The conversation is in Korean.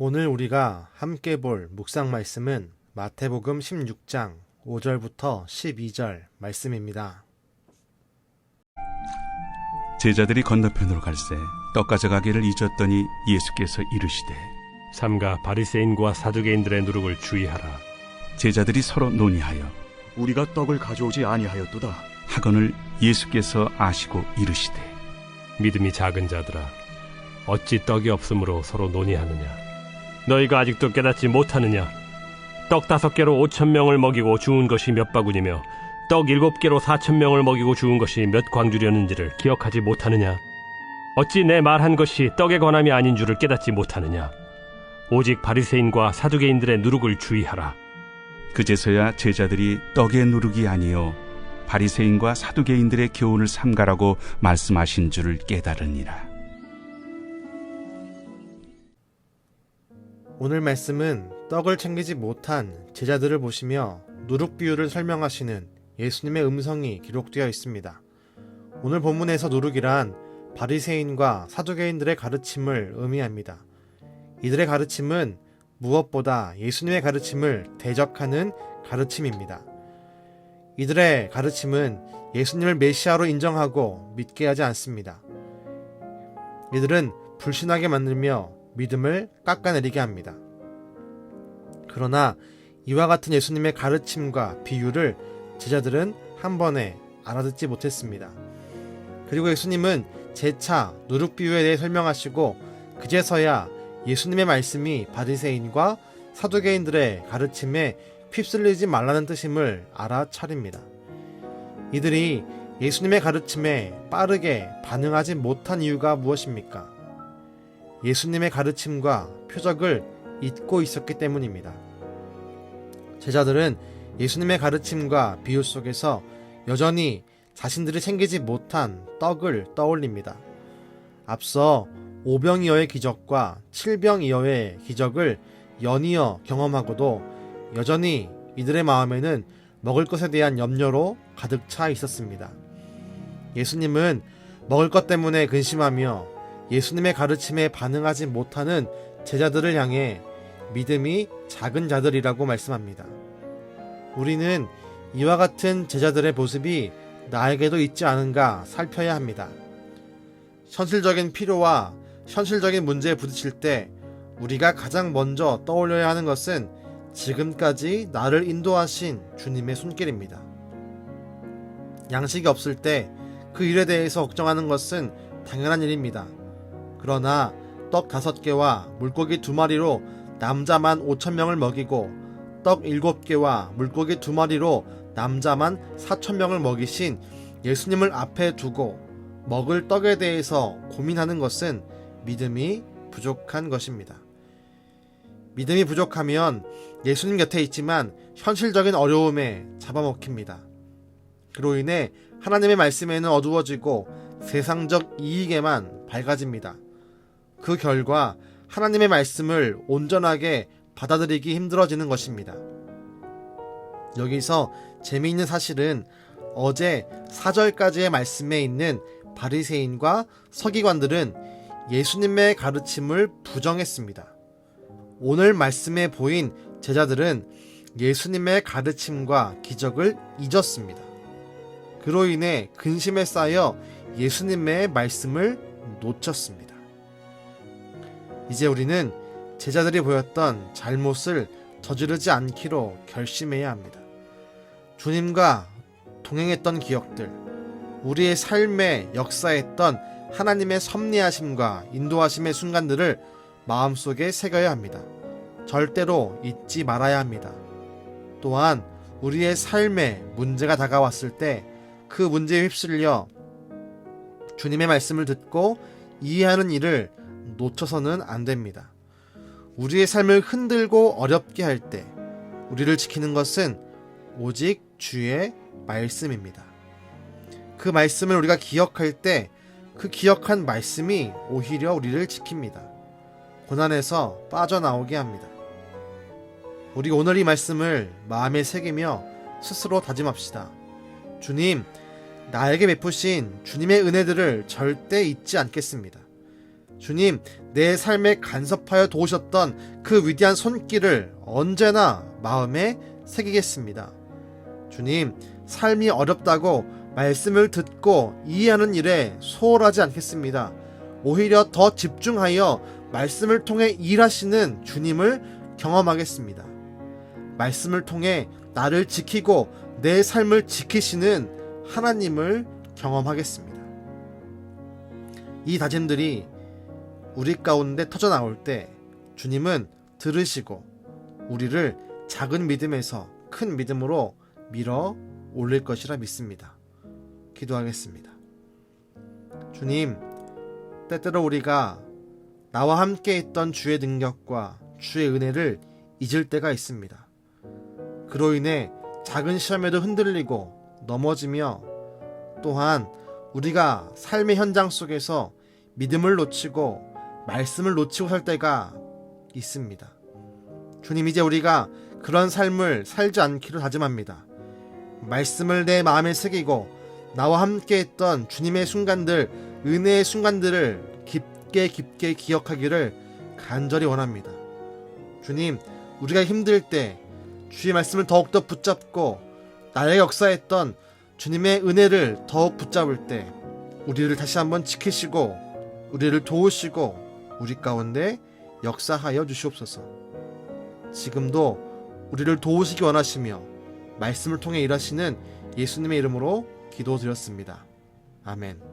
오늘 우리가 함께 볼 묵상 말씀은 마태복음 16장 5절부터 12절 말씀입니다. 제자들이 건너편으로 갈새 떡 가져가기를 잊었더니 예수께서 이르시되 삼가 바리새인과 사두개인들의 누룩을 주의하라. 제자들이 서로 논의하여 우리가 떡을 가져오지 아니하였도다. 하거늘 예수께서 아시고 이르시되 믿음이 작은 자들아, 어찌 떡이 없으므로 서로 논의하느냐. 너희가 아직도 깨닫지 못하느냐. 떡 5개로 5,000명을 먹이고 주운 것이 몇 바구니며 떡 7개로 4,000명을 먹이고 주운 것이 몇 광주렸는지를 기억하지 못하느냐. 어찌 내 말한 것이 떡에 관함이 아닌 줄을 깨닫지 못하느냐. 오직 바리새인과 사두개인들의 누룩을 주의하라. 그제서야 제자들이 떡의 누룩이 아니요 바리새인과 사두개인들의 교훈을 삼가라고 말씀하신 줄을 깨달으니라. 오늘 말씀은 떡을 챙기지 못한 제자들을 보시며 누룩 비유를 설명하시는 예수님의 음성이 기록되어 있습니다. 오늘 본문에서 누룩이란 바리새인과 사두개인들의 가르침을 의미합니다. 이들의 가르침은 무엇보다 예수님의 가르침을 대적하는 가르침입니다. 이들의 가르침은 예수님을 메시아로 인정하고 믿게 하지 않습니다. 이들은 불신하게 만들며 믿음을 깎아내리게 합니다. 그러나 이와 같은 예수님의 가르침과 비유를 제자들은 한 번에 알아듣지 못했습니다. 그리고 예수님은 재차 누룩 비유에 대해 설명하시고 그제서야 예수님의 말씀이 바리새인과 사두개인들의 가르침에 휩쓸리지 말라는 뜻임을 알아차립니다. 이들이 예수님의 가르침에 빠르게 반응하지 못한 이유가 무엇입니까? 예수님의 가르침과 표적을 잊고 있었기 때문입니다. 제자들은 예수님의 가르침과 비유 속에서 여전히 자신들이 챙기지 못한 떡을 떠올립니다. 앞서 5병이어의 기적과 7병이어의 기적을 연이어 경험하고도 여전히 이들의 마음에는 먹을 것에 대한 염려로 가득 차 있었습니다. 예수님은 먹을 것 때문에 근심하며 예수님의 가르침에 반응하지 못하는 제자들을 향해 믿음이 작은 자들이라고 말씀합니다. 우리는 이와 같은 제자들의 모습이 나에게도 있지 않은가 살펴야 합니다. 현실적인 필요와 현실적인 문제에 부딪힐 때 우리가 가장 먼저 떠올려야 하는 것은 지금까지 나를 인도하신 주님의 손길입니다. 양식이 없을 때 그 일에 대해서 걱정하는 것은 당연한 일입니다. 그러나 떡 5개와 물고기 2마리로 남자만 5,000명을 먹이고 떡 7개와 물고기 2마리로 남자만 4,000명을 먹이신 예수님을 앞에 두고 먹을 떡에 대해서 고민하는 것은 믿음이 부족한 것입니다. 믿음이 부족하면 예수님 곁에 있지만 현실적인 어려움에 잡아먹힙니다. 그로 인해 하나님의 말씀에는 어두워지고 세상적 이익에만 밝아집니다. 그 결과 하나님의 말씀을 온전하게 받아들이기 힘들어지는 것입니다. 여기서 재미있는 사실은 어제 4절까지의 말씀에 있는 바리새인과 서기관들은 예수님의 가르침을 부정했습니다. 오늘 말씀에 보인 제자들은 예수님의 가르침과 기적을 잊었습니다. 그로 인해 근심에 쌓여 예수님의 말씀을 놓쳤습니다. 이제 우리는 제자들이 보였던 잘못을 저지르지 않기로 결심해야 합니다. 주님과 동행했던 기억들, 우리의 삶에 역사했던 하나님의 섭리하심과 인도하심의 순간들을 마음속에 새겨야 합니다. 절대로 잊지 말아야 합니다. 또한 우리의 삶에 문제가 다가왔을 때 그 문제에 휩쓸려 주님의 말씀을 듣고 이해하는 일을 놓쳐서는 안 됩니다. 우리의 삶을 흔들고 어렵게 할 때 우리를 지키는 것은 오직 주의 말씀입니다. 그 말씀을 우리가 기억할 때 그 기억한 말씀이 오히려 우리를 지킵니다. 고난에서 빠져나오게 합니다. 우리 오늘 이 말씀을 마음에 새기며 스스로 다짐합시다. 주님, 나에게 베푸신 주님의 은혜들을 절대 잊지 않겠습니다. 주님, 내 삶에 간섭하여 도우셨던 그 위대한 손길을 언제나 마음에 새기겠습니다. 주님, 삶이 어렵다고 말씀을 듣고 이해하는 일에 소홀하지 않겠습니다. 오히려 더 집중하여 말씀을 통해 일하시는 주님을 경험하겠습니다. 말씀을 통해 나를 지키고 내 삶을 지키시는 하나님을 경험하겠습니다. 이 다짐들이 우리 가운데 터져 나올 때 주님은 들으시고 우리를 작은 믿음에서 큰 믿음으로 밀어 올릴 것이라 믿습니다. 기도하겠습니다. 주님, 때때로 우리가 나와 함께 있던 주의 능력과 주의 은혜를 잊을 때가 있습니다. 그로 인해 작은 시험에도 흔들리고 넘어지며 또한 우리가 삶의 현장 속에서 믿음을 놓치고 말씀을 놓치고 살 때가 있습니다. 주님, 이제 우리가 그런 삶을 살지 않기로 다짐합니다. 말씀을 내 마음에 새기고 나와 함께 했던 주님의 순간들, 은혜의 순간들을 깊게 기억하기를 간절히 원합니다. 주님, 우리가 힘들 때 주의 말씀을 더욱더 붙잡고 나의 역사했던 주님의 은혜를 더욱 붙잡을 때 우리를 다시 한번 지키시고 우리를 도우시고 우리 가운데 역사하여 주시옵소서. 지금도 우리를 도우시기 원하시며 말씀을 통해 일하시는 예수님의 이름으로 기도드렸습니다. 아멘.